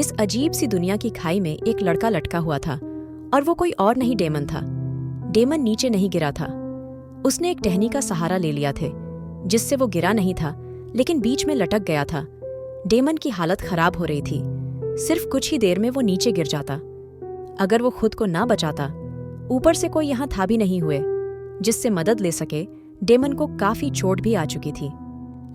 इस अजीब सी दुनिया की खाई में एक लड़का लटका हुआ था और वो कोई और नहीं डेमन था। डेमन नीचे नहीं गिरा था। उसने एक टहनी का सहारा ले लिया थे, जिससे वो गिरा नहीं था लेकिन बीच में लटक गया था। डेमन की हालत खराब हो रही थी। सिर्फ कुछ ही देर में वो नीचे गिर जाता। अगर वो खुद को ना बचाता, ऊपर से कोई यहाँ था भी नहीं हुए जिससे मदद ले सके। डेमन को काफी चोट भी आ चुकी थी,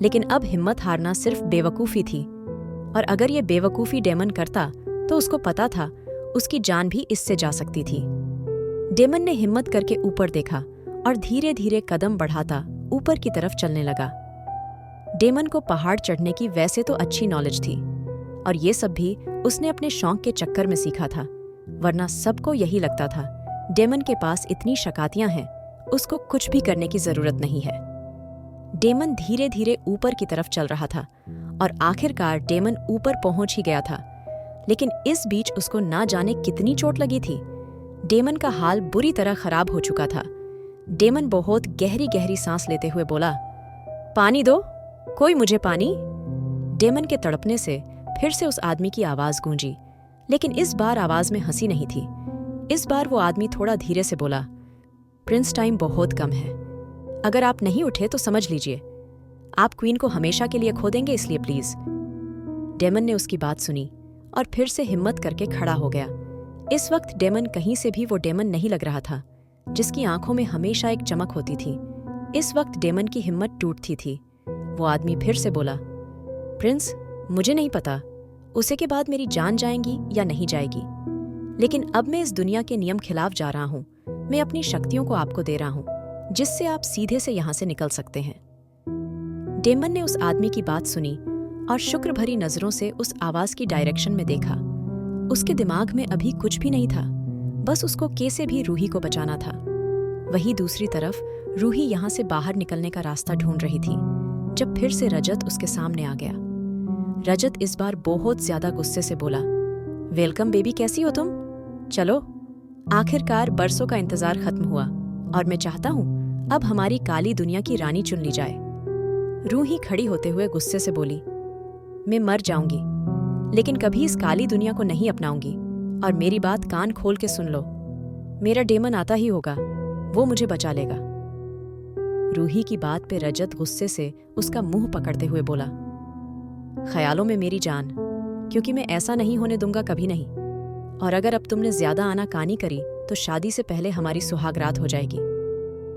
लेकिन अब हिम्मत हारना सिर्फ बेवकूफ़ी थी। और अगर ये बेवकूफ़ी डेमन करता तो उसको पता था उसकी जान भी इससे जा सकती थी। डेमन ने हिम्मत करके ऊपर देखा और धीरे धीरे कदम बढ़ाता ऊपर की तरफ चलने लगा। डेमन को पहाड़ चढ़ने की वैसे तो अच्छी नॉलेज थी, और ये सब भी उसने अपने शौक के चक्कर में सीखा था, वरना सबको यही लगता था डेमन के पास इतनी शक्तियां हैं, उसको कुछ भी करने की जरूरत नहीं है। डेमन धीरे धीरे ऊपर की तरफ चल रहा था और आखिरकार डेमन ऊपर पहुंच ही गया था। लेकिन इस बीच उसको ना जाने कितनी चोट लगी थी। डेमन का हाल बुरी तरह खराब हो चुका था। डेमन बहुत गहरी गहरी सांस लेते हुए बोला, पानी दो, कोई मुझे पानी। डेमन के तड़पने से फिर से उस आदमी की आवाज गूंजी, लेकिन इस बार आवाज में हंसी नहीं थी। इस बार वो आदमी थोड़ा धीरे से बोला, प्रिंस, टाइम बहुत कम है। अगर आप नहीं उठे तो समझ लीजिए आप क्वीन को हमेशा के लिए खो देंगे, इसलिए प्लीज। डेमन ने उसकी बात सुनी और फिर से हिम्मत करके खड़ा हो गया। इस वक्त डेमन कहीं से भी वो डेमन नहीं लग रहा था जिसकी आंखों में हमेशा एक चमक होती थी। इस वक्त डेमन की हिम्मत टूटती थी। वो आदमी फिर से बोला, प्रिंस, मुझे नहीं पता उसे के बाद मेरी जान जाएगी या नहीं जाएगी, लेकिन अब मैं इस दुनिया के नियम खिलाफ जा रहा हूं। मैं अपनी शक्तियों को आपको दे रहा हूं, जिससे आप सीधे से यहां से निकल सकते हैं। डेमन ने उस आदमी की बात सुनी और शुक्र भरी नजरों से उस आवाज की डायरेक्शन में देखा। उसके दिमाग में अभी कुछ भी नहीं था, बस उसको कैसे भी रूही को बचाना था। वहीं दूसरी तरफ रूही यहां से बाहर निकलने का रास्ता ढूंढ रही थी जब फिर से रजत उसके सामने आ गया। रजत इस बार बहुत ज्यादा गुस्से से बोला, वेलकम बेबी, कैसी हो तुम? चलो, आखिरकार बरसों का इंतजार खत्म हुआ और मैं चाहता हूं अब हमारी काली दुनिया की रानी चुन ली जाए। रूही खड़ी होते हुए गुस्से से बोली, मैं मर जाऊंगी लेकिन कभी इस काली दुनिया को नहीं अपनाऊंगी, और मेरी बात कान खोल के सुन लो, मेरा डेमन आता ही होगा, वो मुझे बचा लेगा। रूही की बात पे रजत गुस्से से उसका मुंह पकड़ते हुए बोला, ख्यालों में मेरी जान, क्योंकि मैं ऐसा नहीं होने दूंगा, कभी नहीं। और अगर अब तुमने ज्यादा आनाकानी करी तो शादी से पहले हमारी सुहागरात हो जाएगी।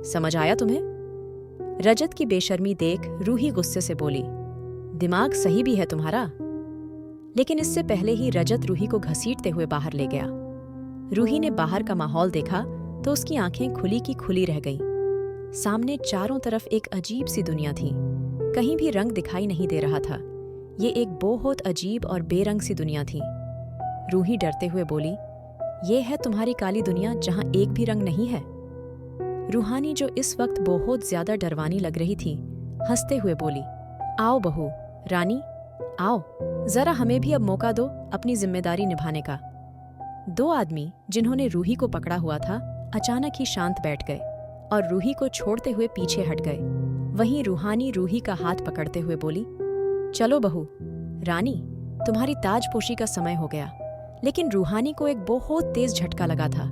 समझ आया तुम्हें? रजत की बेशर्मी देख रूही गुस्से से बोली, दिमाग सही भी है तुम्हारा। लेकिन इससे पहले ही रजत रूही को घसीटते हुए बाहर ले गया। रूही ने बाहर का माहौल देखा तो उसकी आंखें खुली की खुली रह गईं। सामने चारों तरफ एक अजीब सी दुनिया थी। कहीं भी रंग दिखाई नहीं दे रहा था। ये एक बहुत अजीब और बेरंग सी दुनिया थी। रूही डरते हुए बोली, ये है तुम्हारी काली दुनिया जहां एक भी रंग नहीं है? रूहानी, जो इस वक्त बहुत ज्यादा डरवानी लग रही थी, हंसते हुए बोली, आओ बहू, रानी, आओ, जरा हमें भी अब मौका दो अपनी जिम्मेदारी निभाने का। दो आदमी जिन्होंने रूही को पकड़ा हुआ था अचानक ही शांत बैठ गए और रूही को छोड़ते हुए पीछे हट गए। वहीं रूहानी रूही का हाथ पकड़ते हुए बोली, चलो बहू, रानी, तुम्हारी ताजपोशी का समय हो गया। लेकिन रूहानी को एक बहुत तेज झटका लगा था।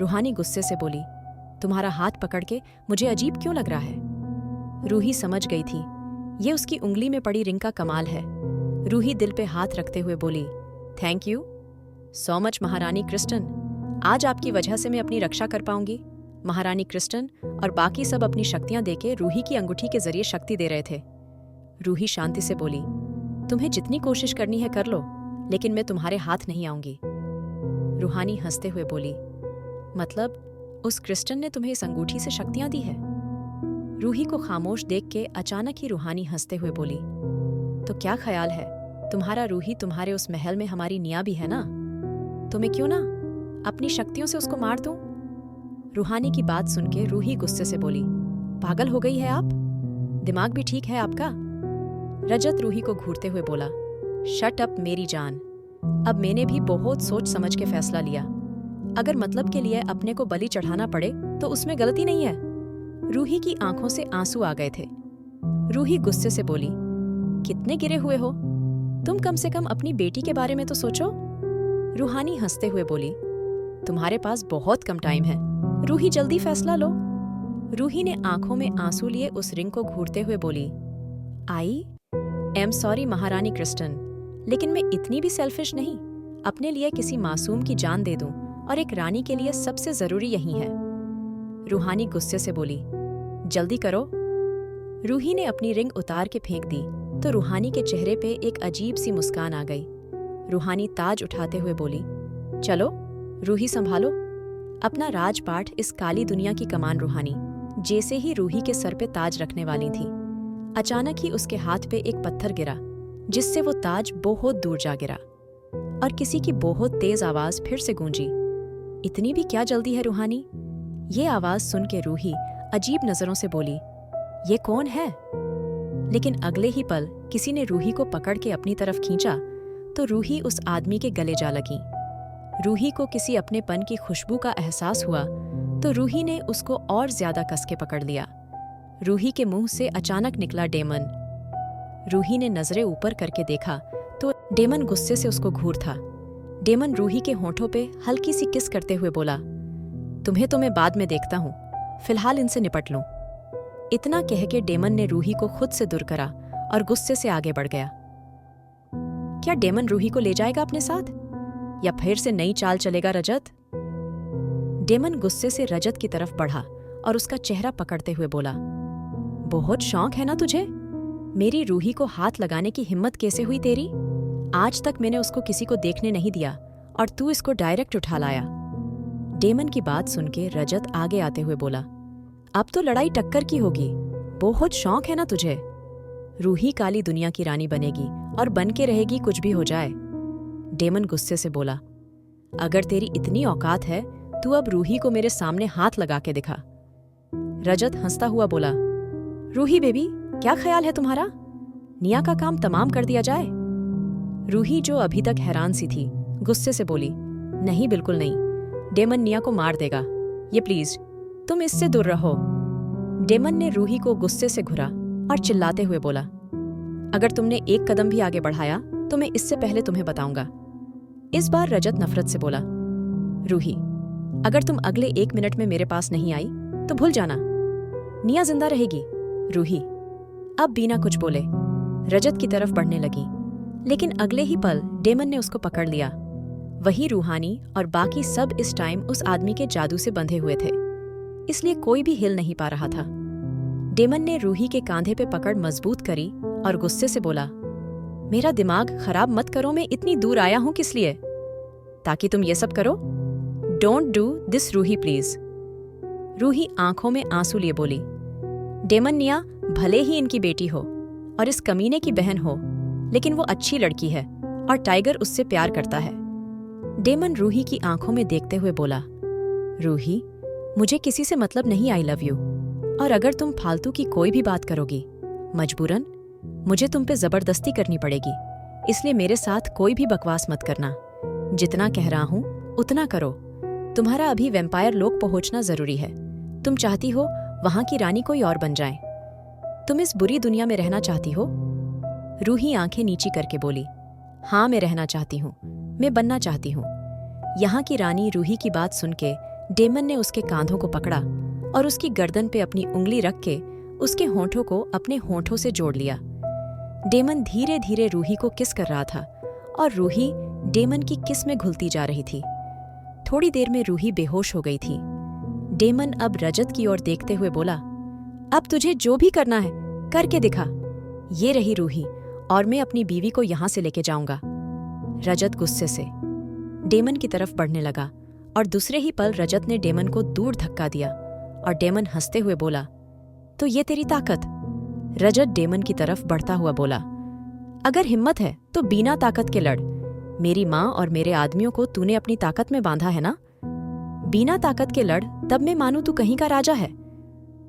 रूहानी गुस्से से बोली, तुम्हारा हाथ पकड़ के मुझे अजीब क्यों लग रहा है? रूही समझ गई थी ये उसकी उंगली में पड़ी रिंग का कमाल है। रूही दिल पे हाथ रखते हुए बोली, थैंक यू सो मच महारानी क्रिस्टन, आज आपकी वजह से मैं अपनी रक्षा कर पाऊंगी। महारानी क्रिस्टन और बाकी सब अपनी शक्तियां देके रूही की अंगूठी के जरिए शक्ति दे रहे थे। रूही शांति से बोली, तुम्हें जितनी कोशिश करनी है कर लो, लेकिन मैं तुम्हारे हाथ नहीं आऊंगी। रूहानी हंसते हुए बोली, मतलब उस क्रिस्टन ने तुम्हें इस अंगूठी से शक्तियां दी है? रूही को खामोश देख के अचानक ही रूहानी हंसते हुए बोली, तो क्या ख्याल है तुम्हारा रूही, तुम्हारे उस महल में हमारी निया भी है ना, तो मैं क्यों ना अपनी शक्तियों से उसको मार दूं? रूहानी की बात सुन के रूही गुस्से से बोली, पागल हो गई है आप? दिमाग भी ठीक है आपका? रजत रूही को घूरते हुए बोला, शट अप मेरी जान, अब मैंने भी बहुत सोच समझ के फैसला लिया। अगर मतलब के लिए अपने को बलि चढ़ाना पड़े तो उसमें गलती नहीं है। रूही की आंखों से आंसू आ गए थे। रूही गुस्से से बोली, कितने गिरे हुए हो? तुम कम से कम अपनी बेटी के बारे में तो सोचो। रूहानी हंसते हुए बोली, तुम्हारे पास बहुत कम टाइम है, रूही जल्दी फैसला लो। रूही ने आंखों में आंसू लिए उस रिंग को घूरते हुए बोली, आई एम सॉरी महारानी क्रिस्टन, लेकिन मैं इतनी भी सेल्फिश नहीं। अपने लिए किसी मासूम की जान दे दूं और एक रानी के लिए सबसे जरूरी यही है। रूहानी गुस्से से बोली, जल्दी करो। रूही ने अपनी रिंग उतार के फेंक दी तो रूहानी के चेहरे पे एक अजीब सी मुस्कान आ गई। रूहानी ताज उठाते हुए बोली, चलो रूही संभालो अपना राजपाट, इस काली दुनिया की कमान। रूहानी जैसे ही रूही के सर पे ताज रखने वाली थी, अचानक ही उसके हाथ पे एक पत्थर गिरा, जिससे वो ताज बहुत दूर जा गिरा और किसी की बहुत तेज आवाज फिर से गूंजी, इतनी भी क्या जल्दी है रूहानी? ये आवाज सुन के रूही अजीब नजरों से बोली, ये कौन है? लेकिन अगले ही पल किसी ने रूही को पकड़ के अपनी तरफ खींचा तो रूही उस आदमी के गले जा लगी। रूही को किसी अपनेपन की खुशबू का एहसास हुआ तो रूही ने उसको और ज्यादा कस के पकड़ लिया। रूही के मुंह से अचानक निकला डेमन। रूही ने नजरें ऊपर करके देखा तो डेमन गुस्से से उसको घूर था। डेमन रूही के होठों पे हल्की सी किस करते हुए बोला, तुम्हें तो मैं बाद में देखता हूं, फिलहाल इनसे निपट लूं। इतना कह के डेमन ने रूही को खुद से दूर करा और गुस्से से आगे बढ़ गया। क्या डेमन रूही को ले जाएगा अपने साथ या फिर से नई चाल चलेगा रजत? डेमन गुस्से से रजत की तरफ बढ़ा और उसका चेहरा पकड़ते हुए बोला, बहुत शौक है ना तुझे? मेरी रूही को हाथ लगाने की हिम्मत कैसे हुई तेरी? आज तक मैंने उसको किसी को देखने नहीं दिया और तू इसको डायरेक्ट उठा लाया। डेमन की बात सुन के रजत आगे आते हुए बोला, अब तो लड़ाई टक्कर की होगी, बहुत शौक है ना तुझे? रूही काली दुनिया की रानी बनेगी और बन के रहेगी कुछ भी हो जाए। डेमन गुस्से से बोला, अगर तेरी इतनी औकात है तू अब रूही को मेरे सामने हाथ लगा के दिखा। रजत हंसता हुआ बोला, रूही बेबी क्या ख्याल है तुम्हारा? निया का काम तमाम कर दिया जाए? रूही जो अभी तक हैरान सी थी गुस्से से बोली, नहीं बिल्कुल नहीं, डेमन निया को मार देगा, ये प्लीज तुम इससे दूर रहो। डेमन ने रूही को गुस्से से घुरा और चिल्लाते हुए बोला, अगर तुमने एक कदम भी आगे बढ़ाया तो मैं इससे पहले तुम्हें बताऊंगा। इस बार रजत नफरत से बोला, रूही अगर तुम अगले 1 मिनट में मेरे पास नहीं आई तो भूल जाना, निया जिंदा रहेगी। रूही अब बिना कुछ बोले रजत की तरफ बढ़ने लगी, लेकिन अगले ही पल डेमन ने उसको पकड़ लिया। वही रूहानी और बाकी सब इस टाइम उस आदमी के जादू से बंधे हुए थे, इसलिए कोई भी हिल नहीं पा रहा था। डेमन ने रूही के कांधे पे पकड़ मजबूत करी और गुस्से से बोला, मेरा दिमाग खराब मत करो, मैं इतनी दूर आया हूं किस लिए? ताकि तुम ये सब करो? Don't do this Ruhi please. Ruhi आंखों में आंसू लिए बोली, डेमन निया भले ही इनकी बेटी हो और इस कमीने की बहन हो, लेकिन वो अच्छी लड़की है और टाइगर उससे प्यार करता है। डेमन रूही की आंखों में देखते हुए बोला, रूही मुझे किसी से मतलब नहीं, आई लव यू, और अगर तुम फालतू की कोई भी बात करोगी मजबूरन मुझे तुम पे जबरदस्ती करनी पड़ेगी, इसलिए मेरे साथ कोई भी बकवास मत करना। जितना कह रहा हूं उतना करो। तुम्हारा अभी वैम्पायर लोक पहुंचना जरूरी है। तुम चाहती हो वहां की रानी कोई और बन जाए? तुम इस बुरी दुनिया में रहना चाहती हो? रूही आंखें नीची करके बोली, हाँ मैं रहना चाहती हूँ, मैं बनना चाहती हूँ यहाँ की रानी। रूही की बात सुन के डेमन ने उसके कांधों को पकड़ा और उसकी गर्दन पे अपनी उंगली रख के उसके होंठों को अपने होंठों से जोड़ लिया। डेमन धीरे धीरे रूही को किस कर रहा था और रूही डेमन की किस में घुलती जा रही थी। थोड़ी देर में रूही बेहोश हो गई थी। डेमन अब रजत की ओर देखते हुए बोला, अब तुझे जो भी करना है करके दिखा। ये रही रूही और मैं अपनी बीवी को यहां से लेके जाऊंगा। रजत गुस्से से डेमन की तरफ बढ़ने लगा और दूसरे ही पल रजत ने डेमन को दूर धक्का दिया और डेमन हंसते हुए बोला, तो ये तेरी ताकत? रजत डेमन की तरफ बढ़ता हुआ बोला, अगर हिम्मत है तो बिना ताकत के लड़। मेरी माँ और मेरे आदमियों को तूने अपनी ताकत में बांधा है ना? बिना ताकत के लड़, तब मैं मानूं तू कहीं का राजा है।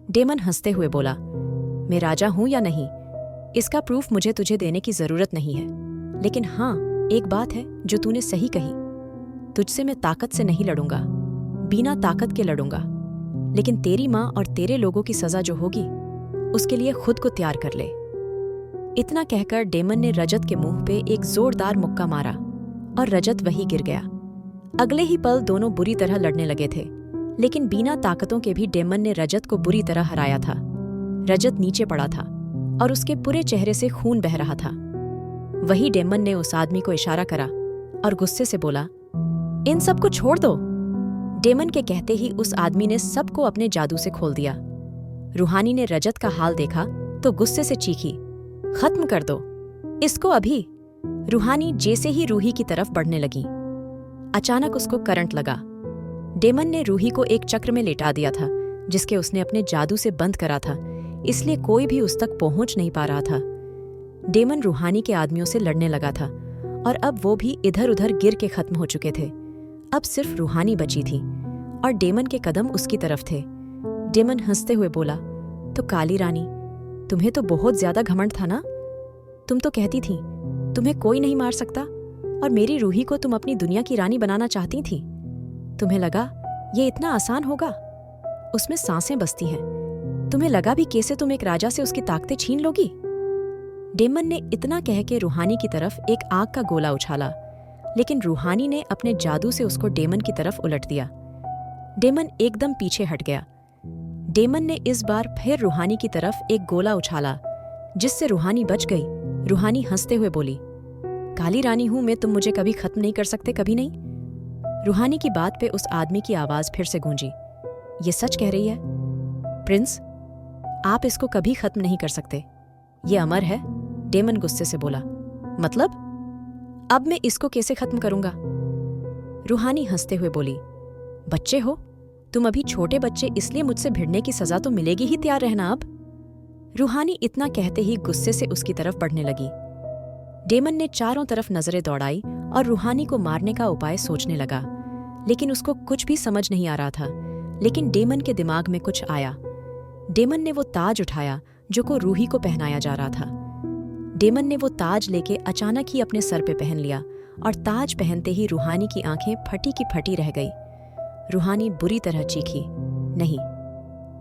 डेमन हंसते हुए बोला, मैं राजा हूं या नहीं इसका प्रूफ मुझे तुझे देने की जरूरत नहीं है, लेकिन हाँ एक बात है जो तूने सही कही, तुझसे मैं ताकत से नहीं लड़ूंगा, बिना ताकत के लड़ूंगा, लेकिन तेरी माँ और तेरे लोगों की सजा जो होगी उसके लिए खुद को तैयार कर ले। इतना कहकर डेमन ने रजत के मुंह पे एक जोरदार मुक्का मारा और रजत वहीं गिर गया। अगले ही पल दोनों बुरी तरह लड़ने लगे थे, लेकिन बिना ताकतों के भी डेमन ने रजत को बुरी तरह हराया था। रजत नीचे पड़ा था और उसके पूरे चेहरे से खून बह रहा था। वही डेमन ने उस आदमी को इशारा करा और गुस्से से बोला, इन सबको छोड़ दो। डेमन के कहते ही उस आदमी ने सबको अपने जादू से खोल दिया। रूहानी ने रजत का हाल देखा तो गुस्से से चीखी, खत्म कर दो इसको अभी। रूहानी जैसे ही रूही की तरफ बढ़ने लगी, अचानक उसको करंट लगा। डेमन ने रूही को एक चक्र में लेटा दिया था जिसके उसने अपने जादू से बंद करा था, इसलिए कोई भी उस तक पहुंच नहीं पा रहा था। डेमन रूहानी के आदमियों से लड़ने लगा था और अब वो भी इधर उधर गिर के खत्म हो चुके थे। अब सिर्फ रूहानी बची थी और डेमन के कदम उसकी तरफ थे। डेमन हंसते हुए बोला, तो काली रानी, तुम्हें तो बहुत ज्यादा घमंड था ना। तुम तो कहती थी तुम्हें कोई नहीं मार सकता और मेरी रूही को तुम अपनी दुनिया की रानी बनाना चाहती थी। तुम्हें लगा ये इतना आसान होगा, उसमें सांसें बसती हैं। तुम्हें लगा भी कैसे तुम एक राजा से उसकी ताकतें छीन लोगी। डेमन ने इतना कह के रूहानी की तरफ एक आग का गोला उछाला, लेकिन रूहानी ने अपने जादू से उसको डेमन की तरफ उलट दिया। डेमन एकदम पीछे हट गया। डेमन ने इस बार फिर रूहानी की तरफ एक गोला उछाला, जिससे रूहानी बच गई। रूहानी हंसते हुए बोली, काली रानी हूं मैं, तुम मुझे कभी खत्म नहीं कर सकते, कभी नहीं। रूहानी की बात पे उस आदमी की आवाज फिर से गूंजी, ये सच कह रही है प्रिंस, आप इसको कभी खत्म नहीं कर सकते, ये अमर है। डेमन गुस्से से बोला, मतलब अब मैं इसको कैसे खत्म करूंगा। रूहानी हंसते हुए बोली, बच्चे हो तुम, अभी छोटे बच्चे, इसलिए मुझसे भिड़ने की सजा तो मिलेगी ही, तैयार रहना अब। रूहानी इतना कहते ही गुस्से से उसकी तरफ बढ़ने लगी। डेमन ने चारों तरफ नजरें दौड़ाई और रूहानी को मारने का उपाय सोचने लगा, लेकिन उसको कुछ भी समझ नहीं आ रहा था। लेकिन डेमन के दिमाग में कुछ आया। डेमन ने वो ताज उठाया जो को रूही को पहनाया जा रहा था। डेमन ने वो ताज लेके अचानक ही अपने सर पे पहन लिया और ताज पहनते ही रूहानी की आंखें फटी की फटी रह गई। रूहानी बुरी तरह चीखी, नहीं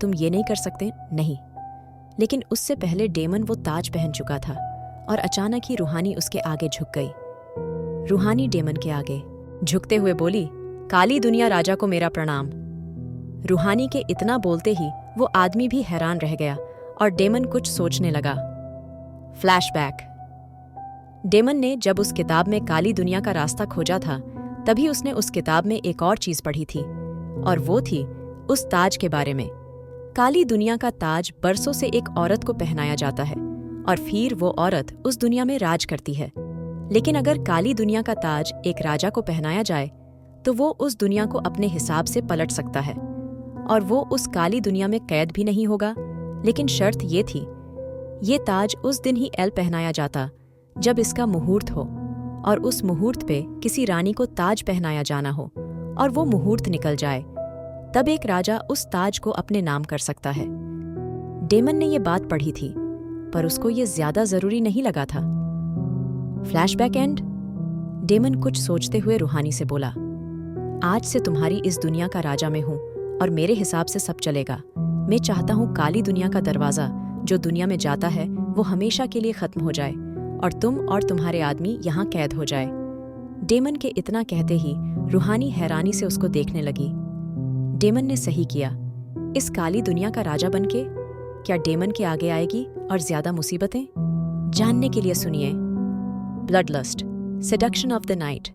तुम ये नहीं कर सकते, नहीं। लेकिन उससे पहले डेमन वो ताज पहन चुका था और अचानक ही रूहानी उसके आगे झुक गई। रूहानी डेमन के आगे झुकते हुए बोली, काली दुनिया राजा को मेरा प्रणाम। रूहानी के इतना बोलते ही वो आदमी भी हैरान रह गया और डेमन कुछ सोचने लगा। फ्लैशबैक। डेमन ने जब उस किताब में काली दुनिया का रास्ता खोजा था, तभी उसने उस किताब में एक और चीज पढ़ी थी, और वो थी उस ताज के बारे में। काली दुनिया का ताज बरसों से एक औरत को पहनाया जाता है और फिर वो औरत उस दुनिया में राज करती है। लेकिन अगर काली दुनिया का ताज एक राजा को पहनाया जाए तो वो उस दुनिया को अपने हिसाब से पलट सकता है और वो उस काली दुनिया में कैद भी नहीं होगा। लेकिन शर्त ये थी, ये ताज उस दिन ही पहनाया जाता जब इसका मुहूर्त हो, और उस मुहूर्त पे किसी रानी को ताज पहनाया जाना हो और वो मुहूर्त निकल जाए, तब एक राजा उस ताज को अपने नाम कर सकता है। डेमन ने ये बात पढ़ी थी, पर उसको ये ज्यादा जरूरी नहीं लगा था। Flashback and. डेमन कुछ सोचते हुए रूहानी से बोला, आज से तुम्हारी इस दुनिया का राजा मैं हूं और मेरे हिसाब से सब चलेगा। मैं चाहता हूं काली दुनिया का दरवाजा जो दुनिया में जाता है वो हमेशा के लिए खत्म हो जाए और तुम और तुम्हारे आदमी यहाँ कैद हो जाए। डेमन के इतना कहते ही रूहानी हैरानी से उसको देखने लगी। डेमन ने सही किया। इस काली दुनिया का राजा बनके क्या डेमन के आगे आएगी और ज्यादा मुसीबतें? जानने के लिए सुनिए blood lust, seduction of the night.